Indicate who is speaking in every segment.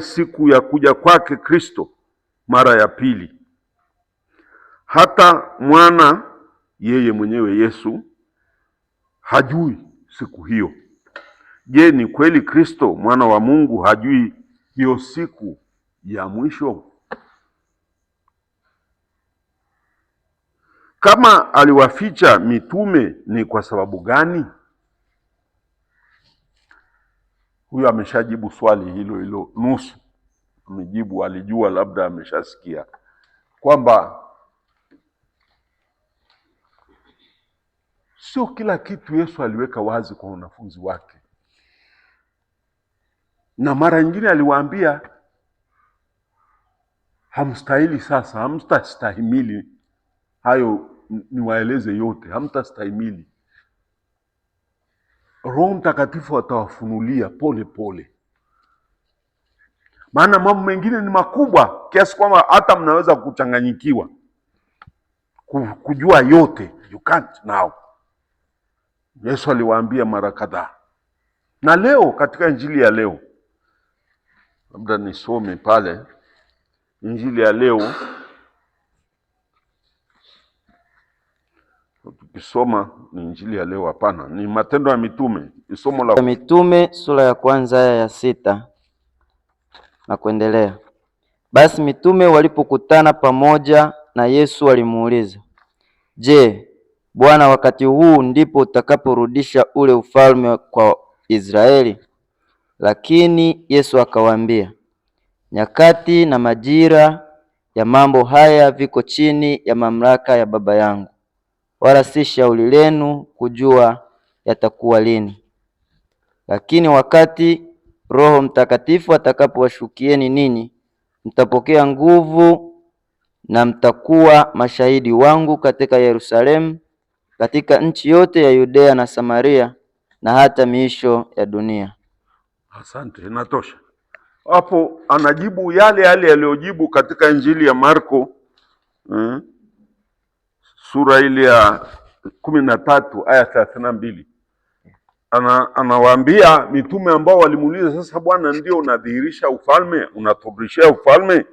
Speaker 1: siku ya kuja kwake Kristo mara ya pili. Hata mwana yeye mwenyewe Yesu hajui siku hiyo. Je, ni kweli Kristo mwana wa Mungu hajui hiyo siku ya mwisho? Kama aliwaficha mitume ni kwa sababu gani? Huyo ameshajibu swali hilo nusu. Amejibu, alijua, labda ameshasikia kwamba sio kila kitu Yesu aliweka wazi kwa wanafunzi wake, na mara nyingine aliwaambia hamstahili sasa, hamtastahimili hayo niwaeleze yote, hamtastahimili. Roho Mtakatifu atawafunulia pole pole, maana mambo mengine ni makubwa kiasi kwamba hata mnaweza kuchanganyikiwa kujua yote. You can't now. Yesu aliwaambia mara kadhaa. Na leo katika injili ya leo, labda nisome pale injili ya leo, tukisoma ni injili ya leo, hapana, ni Matendo ya Mitume, somo la
Speaker 2: Mitume sura ya kwanza aya ya 6 na kuendelea. Basi mitume walipokutana pamoja na Yesu walimuuliza, je, Bwana, wakati huu ndipo utakaporudisha ule ufalme kwa Israeli? Lakini Yesu akawaambia, nyakati na majira ya mambo haya viko chini ya mamlaka ya Baba yangu, wala si shauri lenu kujua yatakuwa lini. Lakini wakati Roho Mtakatifu atakapowashukieni ninyi, mtapokea nguvu, na mtakuwa mashahidi wangu katika Yerusalemu, katika nchi yote ya Yudea na Samaria, na hata miisho ya dunia.
Speaker 1: Asante, inatosha. Hapo anajibu yale yale aliyojibu katika injili ya Marko sura ile ya 13 aya 32. Anawaambia mitume ambao walimuuliza, sasa Bwana, ndio unadhihirisha ufalme, unatudhihirishia ufalme?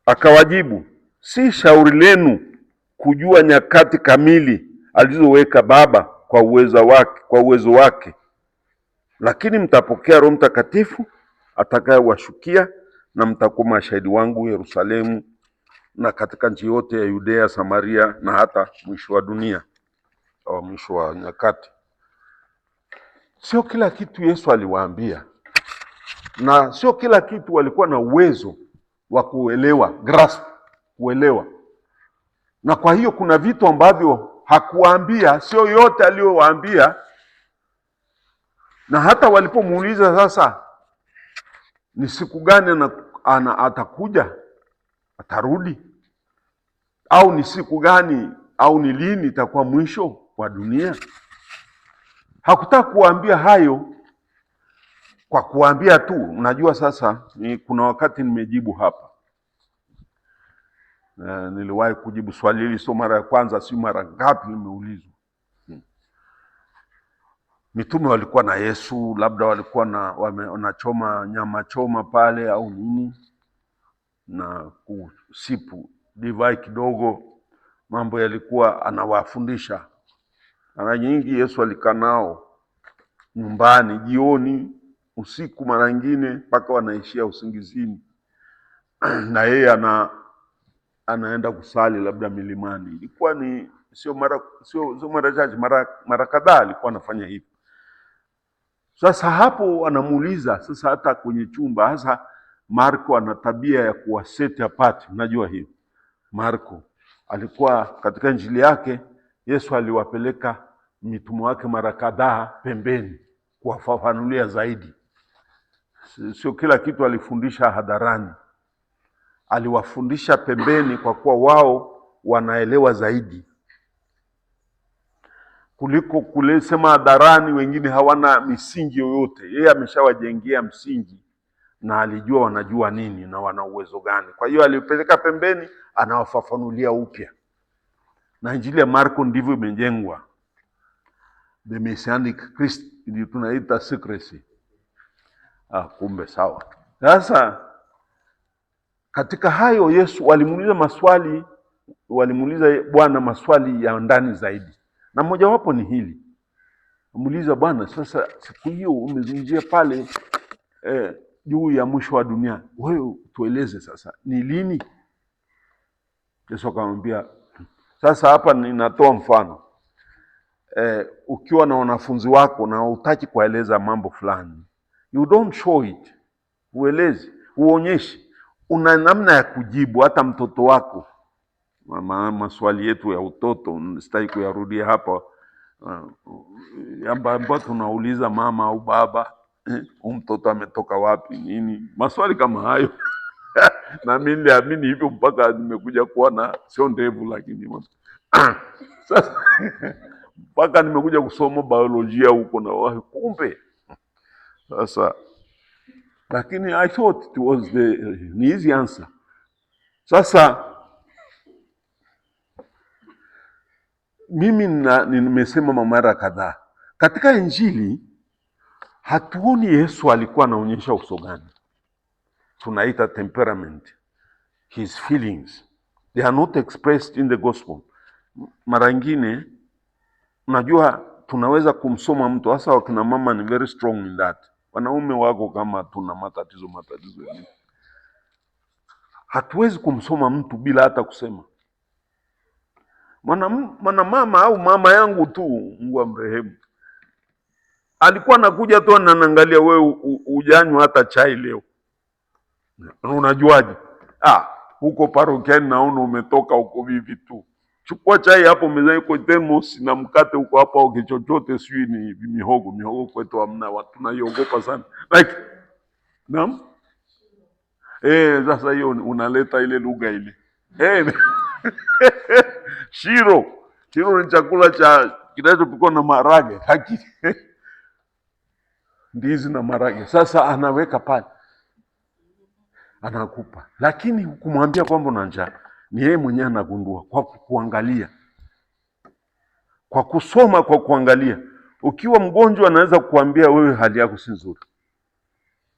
Speaker 1: Akawajibu, si shauri lenu kujua nyakati kamili alizoweka Baba kwa uwezo wake, lakini mtapokea Roho Mtakatifu atakayewashukia, na mtakuwa mashahidi wangu Yerusalemu na katika nchi yote ya Yudea, Samaria na hata mwisho wa dunia, au mwisho wa nyakati. Sio kila kitu Yesu aliwaambia, na sio kila kitu walikuwa na uwezo wa kuelewa, kuelewa. Na kwa hiyo kuna vitu ambavyo hakuwaambia, sio yote aliyowaambia. Na hata walipomuuliza sasa ni siku gani atakuja, atarudi, au ni siku gani au ni lini itakuwa mwisho wa dunia, hakutaka kuwaambia hayo. Kwa kuwaambia tu, unajua sasa kuna wakati nimejibu hapa. Niliwahi kujibu swali hili, sio mara ya kwanza, si mara ngapi nimeulizwa. Mitume walikuwa na Yesu, labda walikuwa wanachoma nyama choma pale au nini, na kusipu divai kidogo, mambo yalikuwa anawafundisha. Mara nyingi Yesu alikaa nao nyumbani, jioni, usiku, mara nyingine mpaka wanaishia usingizini na yeye anaenda kusali labda milimani. Ilikuwa ni sio mara chache, mara kadhaa alikuwa anafanya hivyo. Sasa hapo anamuuliza sasa, hata kwenye chumba, hasa Marko ana tabia ya kuwaseti apart. Unajua hiyo, Marko alikuwa katika injili yake, Yesu aliwapeleka mitume wake mara kadhaa pembeni kuwafafanulia zaidi. Sio kila kitu alifundisha hadharani, aliwafundisha pembeni, kwa kuwa wao wanaelewa zaidi kuliko kulesema hadharani. Wengine hawana misingi yoyote, yeye ameshawajengea msingi na alijua wanajua nini na wana uwezo gani. Kwa hiyo alipeleka pembeni, anawafafanulia upya. Na injili ya Marko ndivyo imejengwa, the messianic Christ, ndio tunaita secrecy. Kumbe sawa. Sasa katika hayo Yesu walimuuliza Bwana maswali ya ndani zaidi, na mojawapo ni hili. Muuliza Bwana, sasa siku hiyo umezungumzia pale juu ya mwisho wa dunia, wewe tueleze sasa ni lini? Yesu akamwambia, sasa hapa ninatoa mfano. Ukiwa na wanafunzi wako na hutaki kueleza mambo fulani, you don't show it, uelezi, uonyeshi, una namna ya kujibu. Hata mtoto wako, maswali yetu ya utoto sitaki kuyarudia hapa, ambapo tunauliza mama au baba, mtoto ametoka wapi, nini, maswali kama hayo. Na mimi niliamini hivyo mpaka nimekuja kuona sio ndevu, lakini sasa mpaka nimekuja kusoma biolojia huko na kumbe sasa, lakini I thought it was the easy answer. Sasa mimi nimesema mara kadhaa katika Injili hatuoni Yesu alikuwa anaonyesha uso gani. Tunaita temperament, his feelings, they are not expressed in the gospel. Mara nyingine unajua tunaweza kumsoma mtu, hasa wakina mama ni very strong in that. Wanaume wako kama tuna matatizo yani. Hatuwezi kumsoma mtu bila hata kusema. Mwana mama au mama yangu tu, Mungu amrehemu, alikuwa anakuja tu ananiangalia, wewe ujanywa hata chai leo. Unajuaje? Huko parokiani naona umetoka huko vivi tu. Chukua chai hapo mezani kwa thermos na mkate huko hapo au kichochote, sijui ni mihogo kwetu hamna, watu naiogopa sana. Like naam. Sasa hiyo unaleta ile lugha ile. Shiro ni chakula cha kinachopikwa na maharage, haki. Ndizi na maharage. Sasa anaweka pale, anakupa, lakini kumwambia kwamba una njaa ni yeye mwenyewe anagundua kwa kuangalia, kwa kusoma, kwa kuangalia. Ukiwa mgonjwa anaweza kukuambia wewe hali yako si nzuri,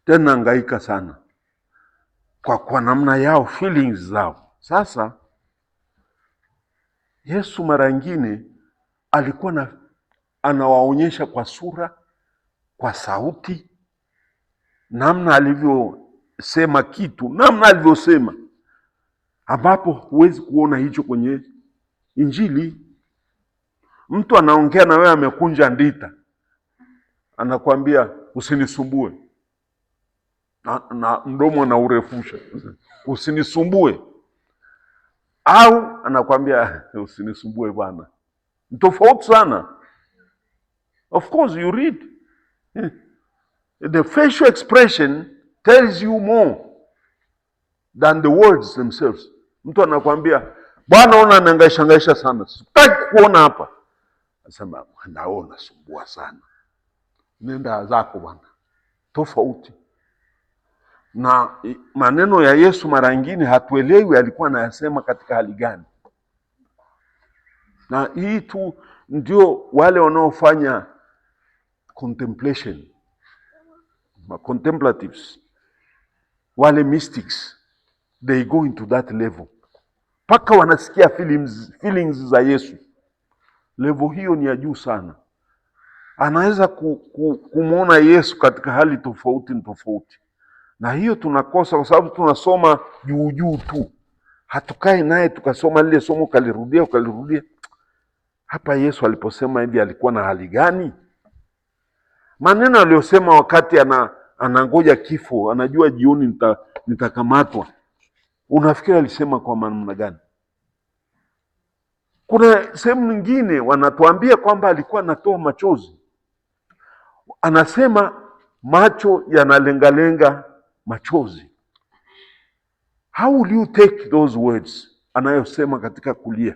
Speaker 1: tena hangaika sana, kwa namna yao, feelings zao. Sasa Yesu mara nyingine alikuwa anawaonyesha kwa sura, kwa sauti, namna alivyosema kitu, namna alivyosema, ambapo huwezi kuona hicho kwenye Injili. Mtu anaongea na wewe amekunja ndita, anakuambia usinisumbue, na mdomo anaurefusha, usinisumbue, au anakuambia usinisumbue bwana. Tofauti sana. Of course you read, the facial expression tells you more than the words themselves. Mtu anakuambia bwana, ona anahangaisha sana, sitaki kuona hapa. Nasema naona sumbua sana, nenda zako bwana. Tofauti. Na maneno ya Yesu mara nyingine hatuelewi alikuwa anayasema katika hali gani. Na hii tu ndio wale wanaofanya contemplation, contemplatives, wale mystics, they go into that level, mpaka wanasikia feelings za Yesu. Level hiyo ni ya juu sana. Anaweza kumwona Yesu katika hali tofauti. Na hiyo tunakosa kwa sababu tunasoma juu tu. Hatukai naye tukasoma lile somo ukalirudia. Hapa Yesu aliposema hivi alikuwa na hali gani? Maneno aliyosema wakati anangoja kifo, anajua jioni nitakamatwa. Unafikiri alisema kwa namna gani? Kuna sehemu nyingine wanatuambia kwamba alikuwa anatoa machozi. Anasema macho yanalengalenga machozi. How will you take those words anayosema katika kulia?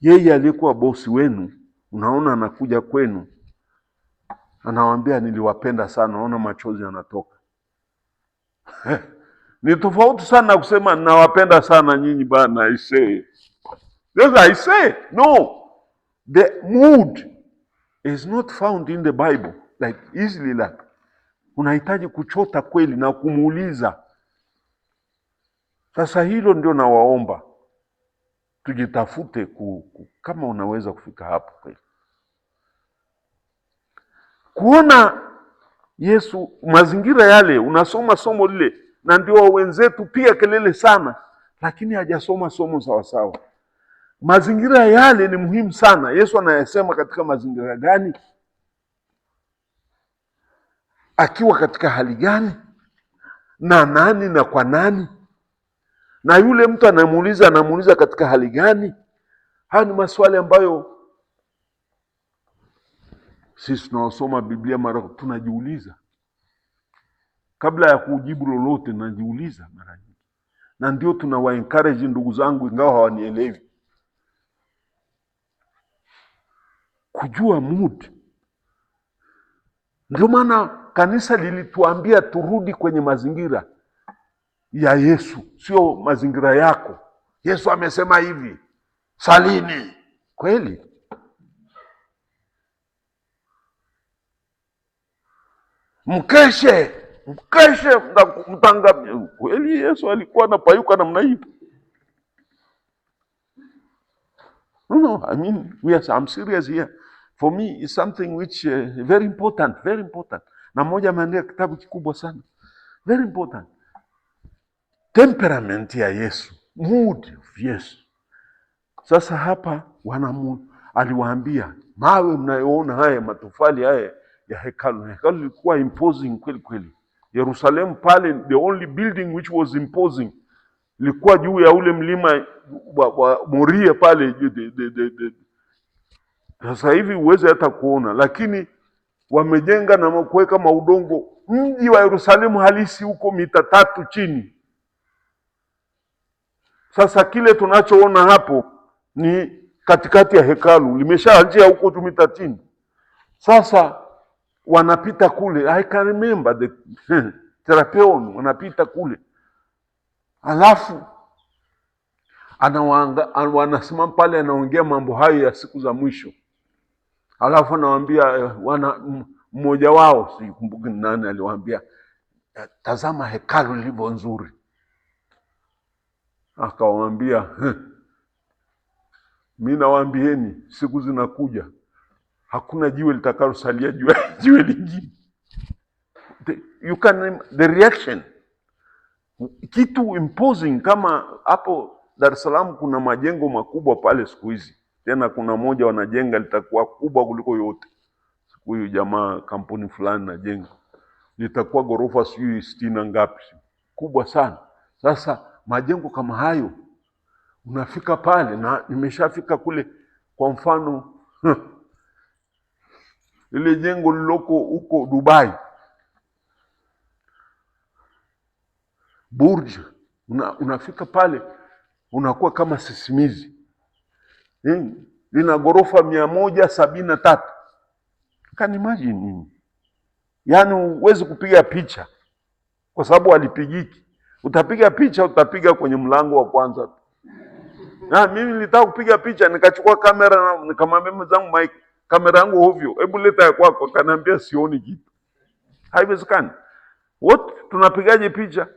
Speaker 1: Yeye aliyekuwa bosi wenu, unaona anakuja kwenu, anawaambia niliwapenda sana, naona machozi yanatoka. Ni tofauti sana kusema nawapenda sana nyinyi bana, I say. Yes, I say. No. The mood is not found in the Bible like easily like. unahitaji kuchota kweli na kumuuliza. Sasa hilo ndio nawaomba tujitafute kama unaweza kufika hapo kweli, kuona Yesu mazingira yale. Unasoma somo lile, na ndio wenzetu pia kelele sana, lakini hajasoma somo sawasawa. Mazingira yale ni muhimu sana. Yesu anayasema katika mazingira gani? Akiwa katika hali gani? Na nani na kwa nani? Na yule mtu anamuuliza katika hali gani? Haya ni maswali ambayo sisi tunaosoma Biblia mara tunajiuliza. Kabla ya kujibu lolote najiuliza mara nyingi. Na ndio tunawa encourage ndugu zangu, ingawa hawanielewi, kujua mood. Ndio maana kanisa lilituambia turudi kwenye mazingira ya Yesu, sio mazingira yako. Yesu amesema hivi, salini. Kweli? Mkeshe mtangamia. Kweli Yesu alikuwa anapayuka namna hiyo? No, I mean, I'm serious here. For me, it's something which very important, very important. Na mmoja ameandika kitabu kikubwa sana. Very important. Temperament ya Yesu, mood of Yesu. Sasa hapa aliwaambia, mawe mnayoona haya, matofali haya ya hekalu. Hekalu lilikuwa imposing kweli kweli. Yerusalemu pale, the only building which was imposing, ilikuwa juu ya ule mlima wa Moria pale. Sasa hivi uweze hata kuona, lakini wamejenga na kuweka maudongo. Mji wa Yerusalemu halisi huko mita 3 chini. Sasa kile tunachoona hapo ni katikati ya hekalu, limeshaanzia huko tu mita 10. Sasa wanapita kule, I can remember the Terapeon, wanapita kule, alafu wanasimama pale, anaongea mambo hayo ya siku za mwisho, alafu anawaambia mmoja wao, sikumbuki ni nani, aliwaambia tazama hekalu lilivyo nzuri. Akawaambia, mimi nawaambieni siku zinakuja hakuna jiwe litakalosalia jiwe lingine. The reaction, kitu imposing kama hapo Dar es Salaam kuna majengo makubwa pale siku hizi. Tena kuna moja wanajenga litakuwa kubwa kuliko yote. Siku hiyo jamaa kampuni fulani na jengo litakuwa ghorofa sijui 60 ngapi, kubwa sana. Sasa majengo kama hayo unafika pale, na nimeshafika kule. Kwa mfano ile jengo liloko huko Dubai, Burj, unafika pale unakuwa kama sisimizi. Lina ghorofa 173. Can imagine nini? Yaani huwezi kupiga picha kwa sababu alipigiki. Utapiga picha, utapiga kwenye mlango wa kwanza. Na mimi nilitaka kupiga picha, nikachukua kamera, nikamwambia mwenzangu, Mike, kamera yangu hovyo, hebu leta ya kwako. Akaniambia sioni kitu. Haiwezekani. Wote tunapigaje picha?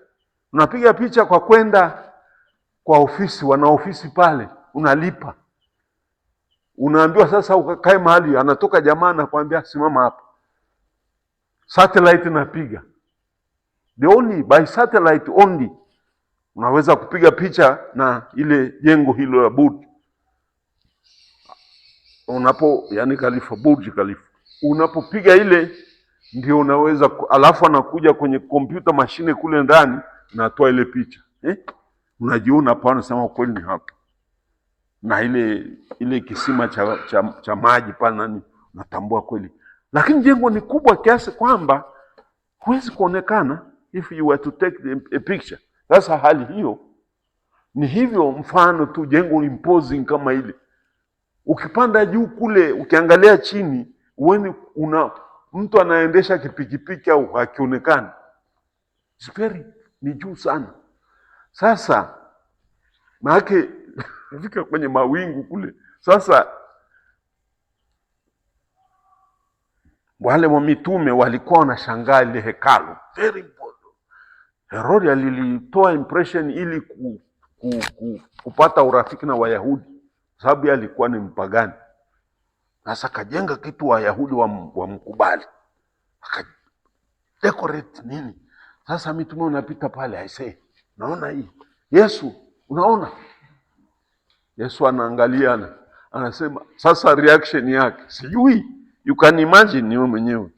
Speaker 1: Unapiga picha kwa kwenda kwa ofisi, wana ofisi pale, unalipa. Unaambiwa sasa ukakae mahali, anatoka jamaa na kuambia simama hapa. Satellite napiga. By satellite only unaweza kupiga picha na ile jengo hilo la Burj. Yani Burj Khalifa. Unapopiga ile ndio unaweza, alafu anakuja kwenye computer machine kule ndani na atoa ile picha. Unajiona hapa, unasema kweli ni hapa. Na ile kisima cha maji pale nani unatambua kweli. Lakini jengo ni kubwa kiasi kwamba huwezi kuonekana if you were to take a picture. Sasa hali hiyo ni hivyo, mfano tu jengo imposing kama ile. Ukipanda juu kule, ukiangalia chini, mtu anaendesha kipikipiki au hakionekani. Ni juu sana. Sasa maana fika kwenye mawingu kule. Sasa wale wa mitume walikuwa wanashangaa ile hekalu. Very important. Herode alilitoa impression ili kupata urafiki na Wayahudi, sababu yeye alikuwa ni mpagani. Sasa kajenga kitu Wayahudi wamkubali, akadecorate nini. Sasa mitume unapita pale, I say, naona hii Yesu, unaona Yesu anaangalia, anasema, sasa reaction yake sijui, you can imagine ni wewe mwenyewe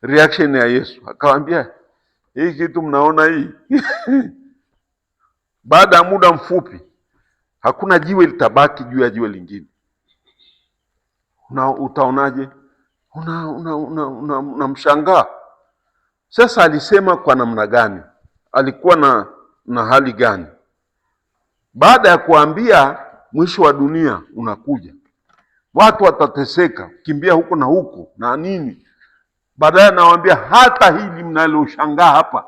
Speaker 1: reaction ya Yesu. Akawaambia, hii kitu mnaona hii baada ya muda mfupi hakuna jiwe litabaki juu ya jiwe lingine. Utaonaje? Unamshangaa. Sasa alisema kwa namna gani? Alikuwa na hali gani? Baada ya kuambia mwisho wa dunia unakuja, watu watateseka, kimbia huko na huko na nini, baadaye anawaambia hata hili mnaloshangaa hapa,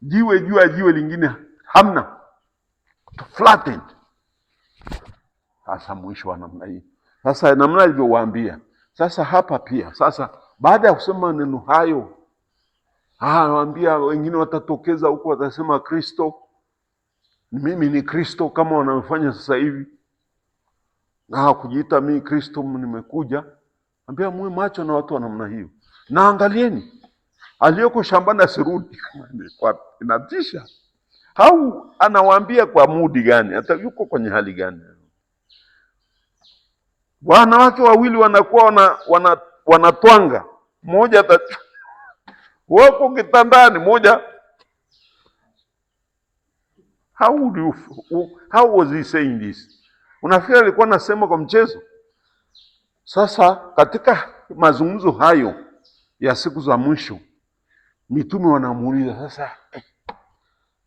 Speaker 1: jiwe juu ya jiwe lingine hamna, flattened. Sasa mwisho wa namna hii. Sasa namna alivyowaambia. Sasa hapa pia, sasa baada ya kusema maneno hayo, anawaambia wengine watatokeza huko, watasema Kristo, mimi ni Kristo, kama wanavyofanya sasa hivi, na kujiita mimi Kristo nimekuja. Ambia muwe macho na watu wa namna hiyo, na angalieni aliyoko shambani asirudi. Kwa inatisha. Au anawaambia kwa mudi gani? Hata yuko kwenye hali gani? Wanawake wawili wanakuwa wanatwanga, mmoja wako kitandani, mmoja. How was he saying this? Unafikiri alikuwa anasema kwa mchezo? Sasa katika mazungumzo hayo ya siku za mwisho, mitume wanamuuliza sasa,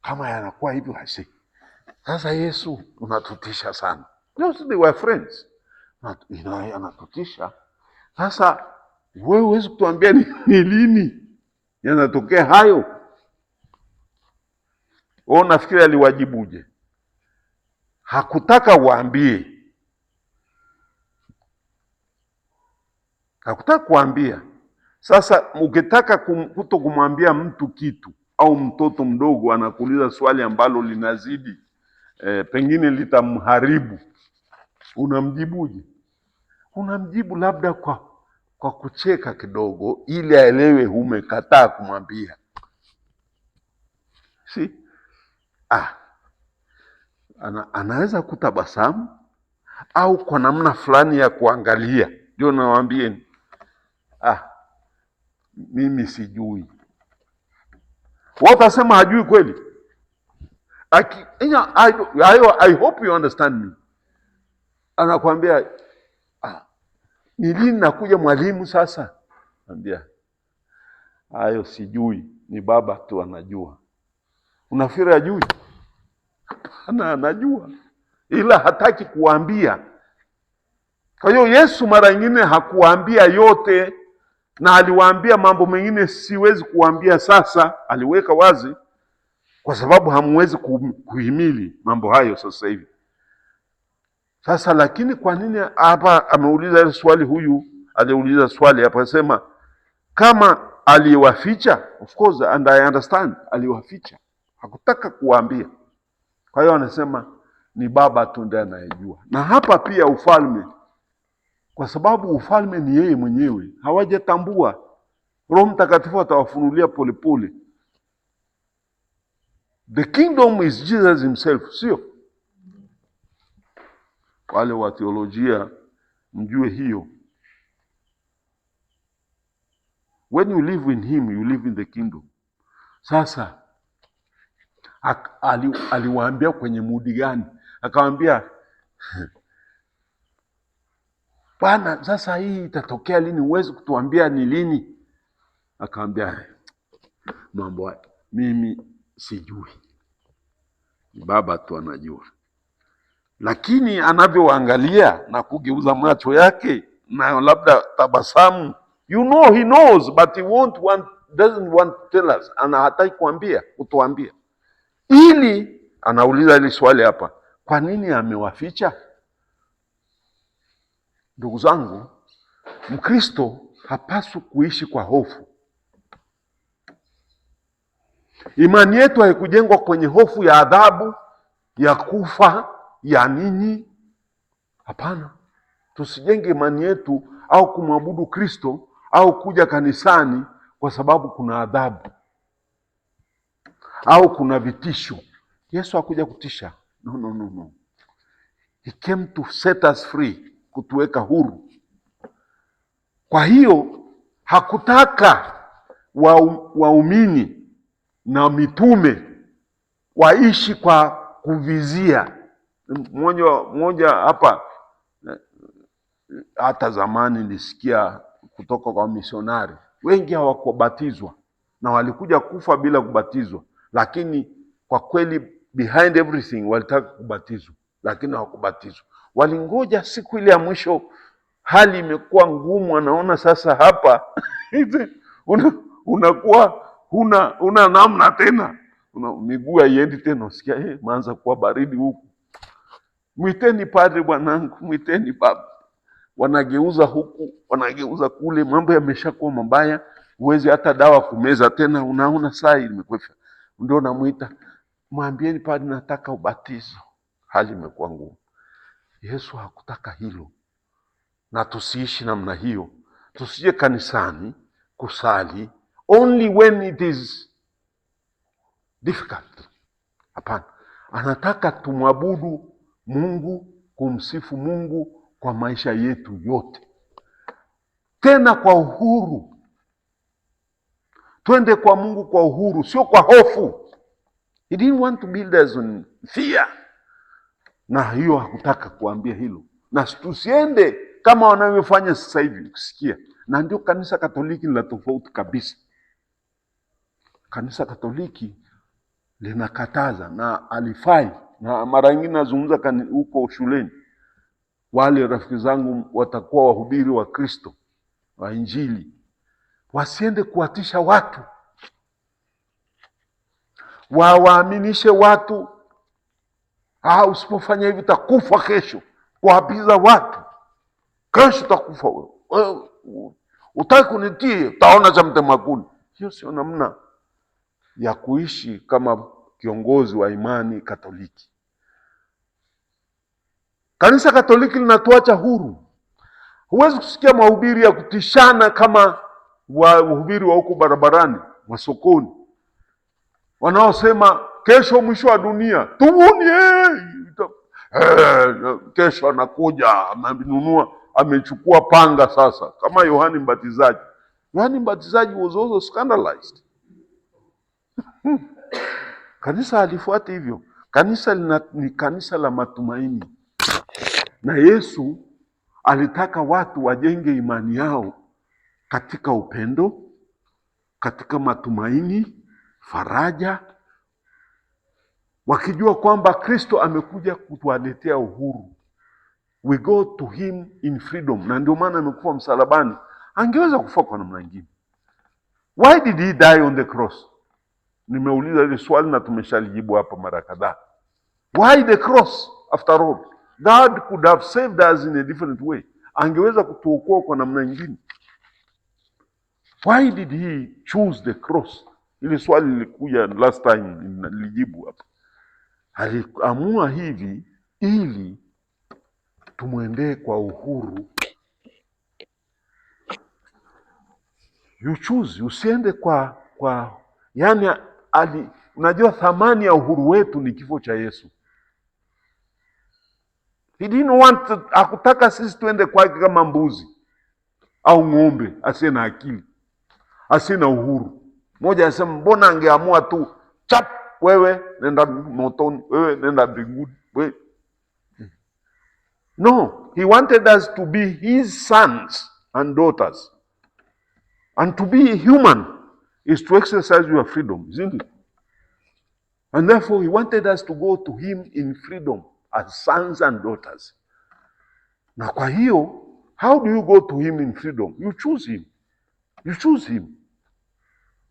Speaker 1: kama yanakuwa hivyo hasi, sasa Yesu unatutisha sana. They were friends. Anatutisha. Sasa wewe huwezi kutuambia ni lini yanatokea hayo? Wao nafikiri aliwajibuje? Hakutaka waambie. Hakutaka kuambia. Sasa ukitaka kuto kumwambia mtu kitu, au mtoto mdogo anakuuliza swali ambalo linazidi pengine litamharibu, unamjibuje? Unamjibu labda kwa kucheka kidogo ili aelewe umekataa kumwambia. Si? Anaweza kutabasamu au kwa namna fulani ya kuangalia. Ndio nawaambieni. Mimi sijui. Watasema hajui kweli. I hope you understand me. Anakuambia, ni lini nakuja mwalimu sasa? Anambia, hayo sijui, ni baba tu anajua. Unafikiri hajui? Hapana, anajua, ila hataki kuambia. Kwa hiyo Yesu mara nyingine hakuambia yote, na aliwaambia mambo mengine siwezi kuambia sasa. Aliweka wazi kwa sababu hamwezi kuhimili mambo hayo sasa hivi. Sasa lakini kwa nini hapa ameuliza ile swali? Huyu aliuliza swali hapa, sema kama aliwaficha. Of course, and I understand, aliwaficha, hakutaka kuambia. Kwa hiyo anasema ni baba tu ndiye anayejua. Na hapa pia ufalme, kwa sababu ufalme ni yeye mwenyewe, hawajatambua. Roho Mtakatifu atawafunulia polepole. The kingdom is Jesus himself, sio? Wale wa theolojia mjue hiyo. When you live in him, you live in the kingdom. Sasa aliwaambia kwenye mudi gani? Akamwambia, Bwana, sasa hii itatokea lini? Huwezi kutuambia ni lini? Akamwambia, mambo mimi sijui, baba tu anajua. Lakini anavyoangalia na kugeuza macho yake na labda tabasamu, you know he knows, but he doesn't want to tell us. Hataki kutuambia. Ili anauliza ile swali hapa, kwa nini amewaficha? Ndugu zangu, Mkristo hapaswi kuishi kwa hofu. Imani yetu haikujengwa kwenye hofu ya adhabu, ya kufa, ya nini. Hapana, tusijenge imani yetu au kumwabudu Kristo au kuja kanisani kwa sababu kuna adhabu au kuna vitisho. Yesu hakuja kutisha. No. He came to set us free, kutuweka huru. Kwa hiyo hakutaka waumini na mitume waishi kwa kuvizia. Mmoja hapa, hata zamani nilisikia kutoka kwa misionari, wengi hawakubatizwa na walikuja kufa bila kubatizwa, lakini kwa kweli behind everything walitaka kubatizwa, lakini hawakubatizwa. Walingoja siku ile ya mwisho, hali imekuwa ngumu, anaona sasa hapa unakuwa huna namna tena, miguu haiendi tena, usikia maanza kuwa baridi huku, mwiteni padri bwanangu, mwiteni baba. Wanageuza huku, wanageuza kule, mambo yameshakuwa mabaya, huwezi hata dawa kumeza tena, unaona saa imekwefa, ndio namuita, mwambieni padri nataka ubatizo. Hali imekuwa ngumu. Yesu hakutaka hilo, na tusiishi namna hiyo. Tusije kanisani kusali only when it is difficult. Hapana, anataka tumwabudu Mungu, kumsifu Mungu kwa maisha yetu yote, tena kwa uhuru. Twende kwa Mungu kwa uhuru, sio kwa hofu. He didn't want to build us on fear. Na hiyo hakutaka kuambia hilo, na tusiende kama wanavyofanya sasa hivi kusikia. Na ndio kanisa Katoliki la tofauti kabisa. Kanisa Katoliki linakataza na alifai, na mara nyingine nazungumza huko shuleni, wale rafiki zangu watakuwa wahubiri wa Kristo wa Injili, wasiende kuwatisha watu, waaminishe watu, usipofanya hivi utakufa kesho, kuwapiza watu, kesho utakufa wewe, utaki kunitii utaona cha mtema kuni. Hiyo sio namna ya kuishi kama kiongozi wa imani Katoliki. Kanisa Katoliki linatuacha huru. Huwezi kusikia mahubiri ya kutishana kama wahubiri wa huko barabarani, wa sokoni, wanaosema kesho mwisho wa dunia, tubuni, kesho anakuja amenunua, amechukua panga sasa, kama Yohani Mbatizaji. Yohani Mbatizaji was also scandalized. Kanisa alifuata hivyo. Kanisa ni kanisa la matumaini, na Yesu alitaka watu wajenge imani yao katika upendo, katika matumaini, faraja, wakijua kwamba Kristo amekuja kutualetea uhuru. We go to him in freedom. Na ndio maana amekufa msalabani. Angeweza kufa kwa namna nyingine. Why did he die on the cross? Nimeuliza ile swali na tumeshalijibu hapa mara kadhaa. Why the cross after all? God could have saved us in a different way. Angeweza kutuokoa kwa namna nyingine. Why did he choose the cross? Ile swali lilikuja last time, nilijibu hapa. Aliamua hivi ili tumwendee kwa uhuru. You choose, usiende kwa yani unajua thamani ya uhuru wetu ni kifo cha Yesu. He didn't want, hakutaka sisi tuende kwake kama mbuzi au ng'ombe asiye na akili, asiye na uhuru. Mmoja anasema mbona angeamua tu chap, wewe nenda motoni, wewe nenda mbinguni. No, he wanted us to be his sons and daughters. And to be human is to exercise your freedom, isn't it? And therefore he wanted us to go to him in freedom as sons and daughters. Na kwa hiyo, how do you go to him in freedom? You choose him. You choose him.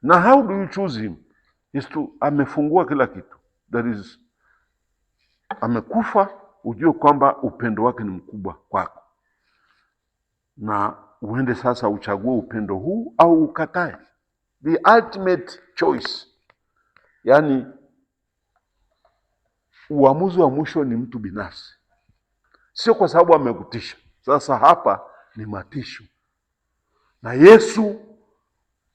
Speaker 1: Na how do you choose him? Is to, amefungua kila kitu. That is, amekufa, ujue kwamba upendo wake ni mkubwa kwako. Na uende sasa uchague upendo huu au ukatae. The ultimate choice, yaani uamuzi wa mwisho ni mtu binafsi, sio kwa sababu amekutisha. Sasa hapa ni matisho, na Yesu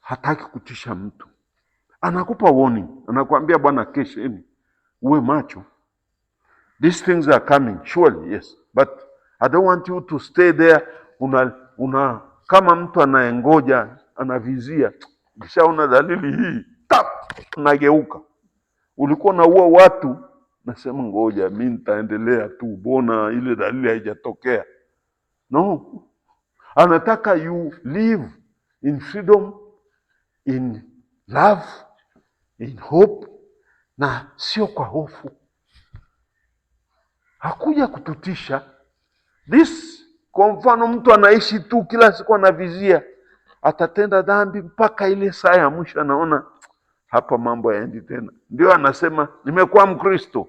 Speaker 1: hataki kutisha mtu. Anakupa warning, anakuambia bwana, kesheni, uwe macho. These things are coming, surely, yes, but I don't want you to stay there. Una kama mtu anayengoja, anavizia, ukishaona dalili hii tap, unageuka. Ulikuwa unaua watu, nasema ngoja mimi nitaendelea tu, bona ile dalili haijatokea. No, anataka you live in freedom, in love, in hope, na sio kwa hofu. Hakuja kututisha. Kwa mfano mtu anaishi tu kila siku anavizia, atatenda dhambi mpaka ile saa ya mwisho anaona hapa mambo yaendi tena, ndio anasema nimekuwa Mkristo.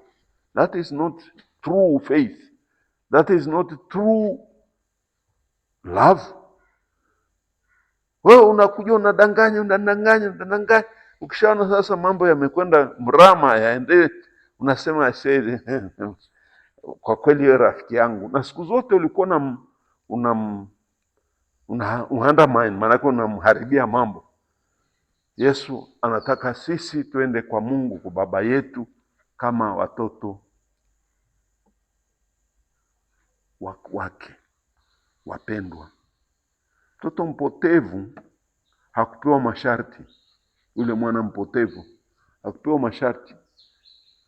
Speaker 1: That is not true faith. That is not true love. Wewe unakuja unadanganya. Ukishaona sasa mambo yamekwenda mrama, yaende, unasema kwa kweli wewe rafiki yangu, na siku zote ulikuwa undermine, maana unamharibia mambo. Yesu anataka sisi tuende kwa Mungu, kwa Baba yetu, kama watoto wake wapendwa. Mtoto mpotevu hakupewa masharti. Yule mwana mpotevu hakupewa masharti,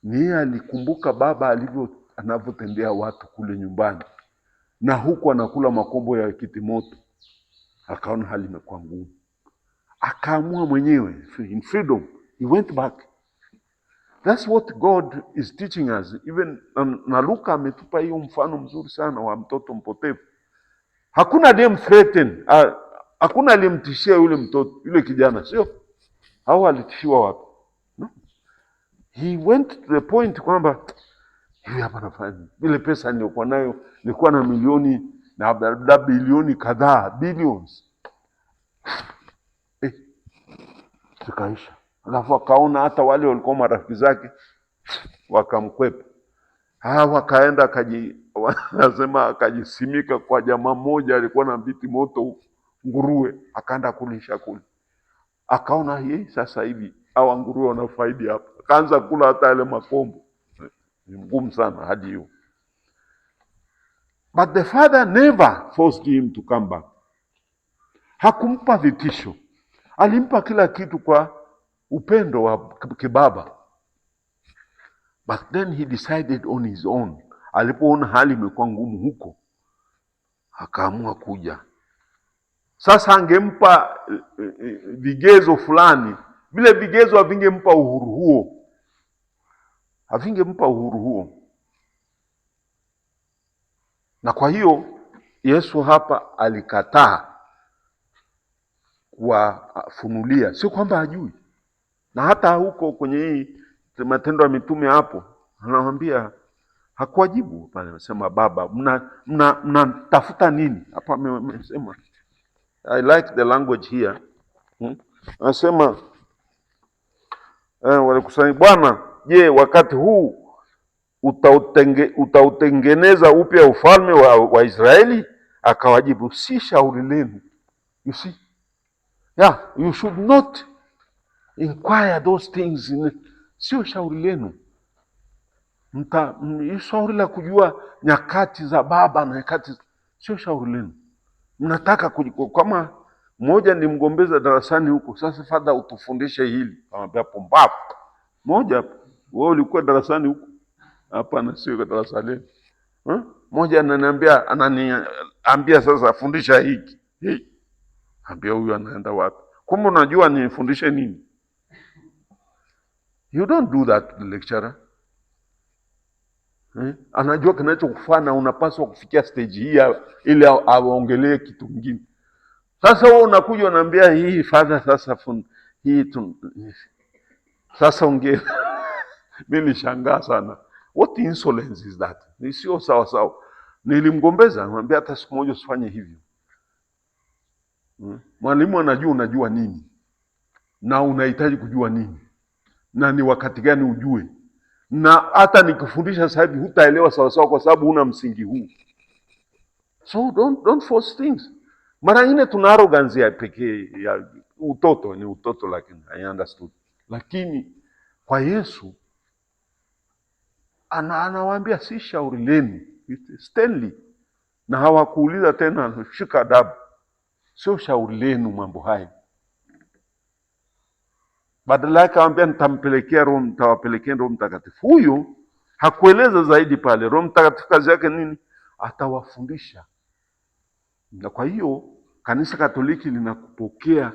Speaker 1: ni yeye alikumbuka baba anavyotendea watu kule nyumbani, na huku anakula makombo ya kitimoto. Akaona hali imekuwa ngumu, akaamua mwenyewe, in freedom he went back. That's what God is teaching us. Even na Luka ametupa hiyo mfano mzuri sana wa mtoto mpotevu. Hakuna aliyemthreaten, hakuna aliyemtishia yule mtoto, yule kijana, sio? Hao alitishiwa wapi? No. He went to the point kwamba hivi hapa nafanya ile pesa nilikuwa nayo, nilikuwa na milioni na bilioni kadhaa, billions. Zikaisha. Alafu akaona hata wale walikuwa marafiki zake wakamkwepa. Wakaenda wanasema akajisimika kwa jamaa mmoja alikuwa na mbiti moto nguruwe, akaenda kulisha kule. Akaona sasa hivi hawa nguruwe wanafaidi hapa. Akaanza kula hata yale makombo. Ni ngumu sana hadi hiyo. But the father never forced him to come back. Hakumpa vitisho. Alimpa kila kitu kwa upendo wa kibaba. But then he decided on his own. Alipoona hali imekuwa ngumu huko, akaamua kuja. Sasa angempa vigezo fulani, vile vigezo havingempa uhuru huo. Havingempa uhuru huo. Na kwa hiyo Yesu hapa alikataa kuwafunulia, sio kwamba hajui. Na hata huko kwenye hii Matendo ya Mitume hapo anawaambia, hakuwajibu pale, anasema Baba, mnatafuta nini? Hapa amesema, I like the language here. Anasema walikusanya, Bwana, je, wakati huu utautengeneza upya ufalme wa Israeli? Akawajibu, si shauri lenu. You see? Yeah, you should not inquire those things. Sio shauri lenu. Shauri la kujua nyakati za baba na nyakati, sio shauri lenu. Mnataka kama mmoja ni mgombeza darasani huko, sasa fadha utufundishe hili. Anambia pumbavu. Mmoja, wewe ulikuwa darasani huko? Hapana, sio darasani. Mmoja ananiambia sasa fundisha hiki. Ambia huyu anaenda wapi? Kumbe unajua nifundishe nini? You don't do that to the lecturer. Anajua kinachokufanya, unapaswa kufikia stage hii ili aongelee kitu kingine. Sasa wewe unakuja unaambia hii father sasa sasa ongea. Mimi nilishangaa sana. What insolence is that? Ni sio sawa sawa. Nilimgombeza, namwambia hata siku moja usifanye hivyo. Mwalimu anajua unajua nini na unahitaji kujua nini na ni wakati gani ujue, na hata nikufundisha sasa hivi hutaelewa sawa sawa kwa sababu huna msingi huu. So don't force things. Mara nyingine tuna arrogance ya pekee ya utoto, ni utoto, lakini I understood. Lakini kwa Yesu anawaambia si shauri lenu, Stanley, na hawakuuliza tena shika adabu, sio shauri lenu mambo haya. Badala yake akamwambia nitawapelekea Roho Mtakatifu. Huyo hakueleza zaidi pale. Roho Mtakatifu kazi yake nini? Atawafundisha. Na kwa hiyo Kanisa Katoliki linakupokea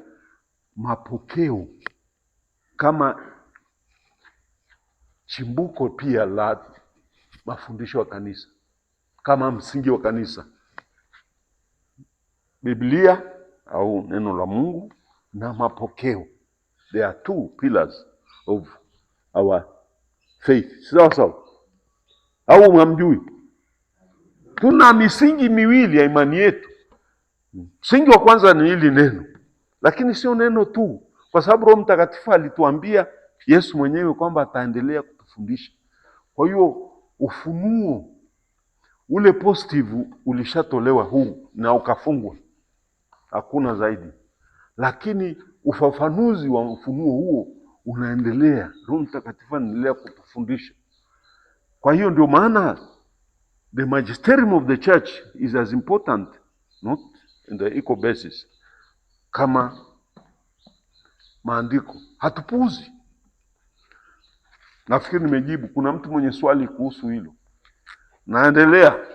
Speaker 1: mapokeo kama chimbuko pia la mafundisho ya kanisa, kama msingi wa kanisa. Biblia au neno la Mungu na mapokeo, there are two pillars of our faith. Sawa sawa, au hamjui? Tuna misingi miwili ya imani yetu. Msingi wa kwanza ni hili neno, lakini sio neno tu, kwa sababu Roho Mtakatifu alituambia Yesu mwenyewe kwamba ataendelea kutufundisha. Kwa hiyo ufunuo ule positive ulishatolewa huu na ukafungwa, hakuna zaidi. Lakini ufafanuzi wa ufunuo huo unaendelea, Roho Mtakatifu anaendelea kutufundisha. Kwa hiyo ndio maana the magisterium of the church is as important, not in the equal basis, kama maandiko. Hatupuuzi. Nafikiri nimejibu. Kuna mtu mwenye swali kuhusu hilo? Naendelea.